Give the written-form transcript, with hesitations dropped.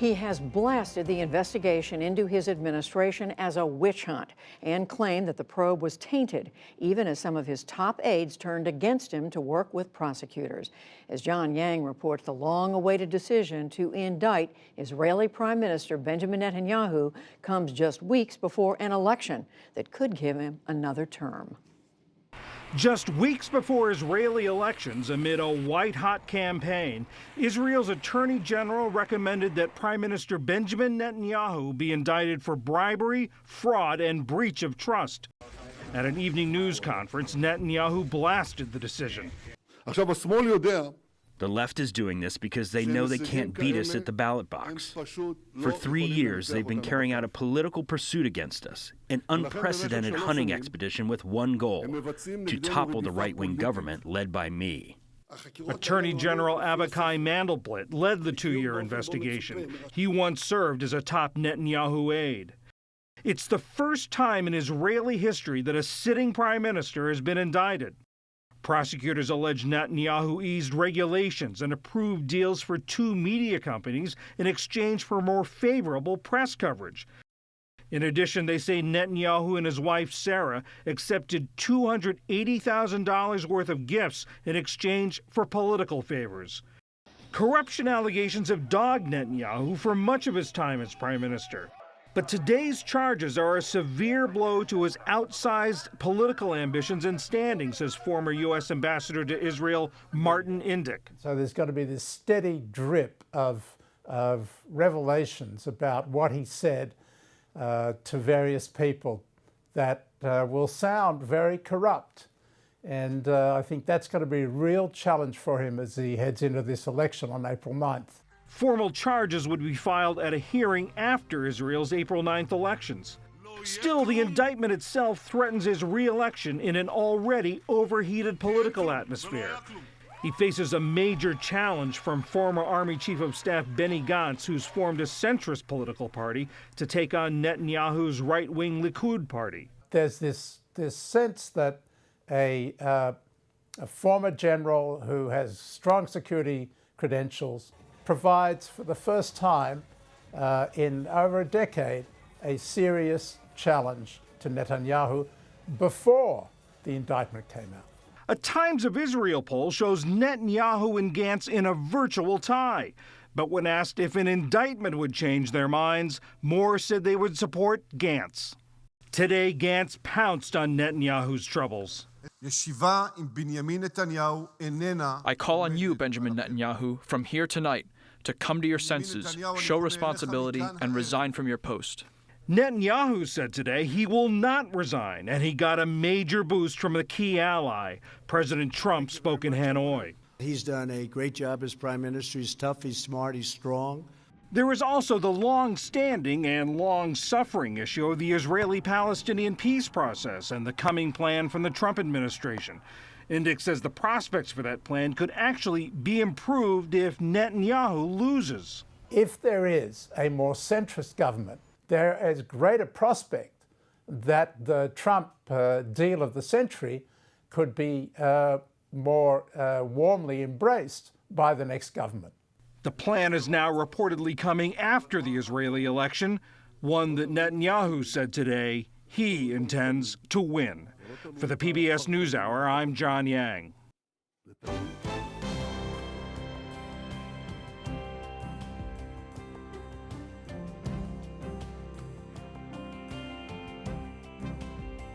He has blasted the investigation into his administration as a witch hunt and claimed that the probe was tainted, even as some of his top aides turned against him to work with prosecutors. As John Yang reports, the long-awaited decision to indict Israeli Prime Minister Benjamin Netanyahu comes just weeks before an election that could give him another term. Just weeks before Israeli elections, amid a white-hot campaign, Israel's Attorney General recommended that Prime Minister Benjamin Netanyahu be indicted for bribery, fraud, and breach of trust. At an evening news conference, Netanyahu blasted the decision. The left is doing this because they know they can't beat us at the ballot box. For 3 years, they've been carrying out a political pursuit against us, an unprecedented hunting expedition with one goal: to topple the right-wing government led by me. Attorney General Avichai Mandelblit led the 2-year investigation. He once served as a top Netanyahu aide. It's the first time in Israeli history that a sitting prime minister has been indicted. Prosecutors allege Netanyahu eased regulations and approved deals for 2 media companies in exchange for more favorable press coverage. In addition, they say Netanyahu and his wife Sarah accepted $280,000 worth of gifts in exchange for political favors. Corruption allegations have dogged Netanyahu for much of his time as prime minister. But today's charges are a severe blow to his outsized political ambitions and standing, says former U.S. Ambassador to Israel Martin Indyk. So there's got to be this steady drip of revelations about what he said to various people that will sound very corrupt. And I think that's going to be a real challenge for him as he heads into this election on April 9th. Formal charges would be filed at a hearing after Israel's April 9th elections. Still, the indictment itself threatens his re-election in an already overheated political atmosphere. He faces a major challenge from former Army Chief of Staff Benny Gantz, who's formed a centrist political party to take on Netanyahu's right-wing Likud party. There's this sense that a former general who has strong security credentials provides for the first time in over a decade a serious challenge to Netanyahu before the indictment came out. A Times of Israel poll shows Netanyahu and Gantz in a virtual tie. But when asked if an indictment would change their minds, more said they would support Gantz. Today, Gantz pounced on Netanyahu's troubles. I call on you, Benjamin Netanyahu, from here tonight to come to your senses, show responsibility, and resign from your post. Netanyahu said today he will not resign, and he got a major boost from a key ally. President Trump spoke in Hanoi. He's done a great job as prime minister. He's tough, he's smart, he's strong. There is also the long-standing and long-suffering issue of the Israeli-Palestinian peace process and the coming plan from the Trump administration. Indyk says the prospects for that plan could actually be improved if Netanyahu loses. If there is a more centrist government, there is greater prospect that the Trump deal of the century could be more warmly embraced by the next government. The plan is now reportedly coming after the Israeli election, one that Netanyahu said today he intends to win. For the PBS NewsHour, I'm John Yang.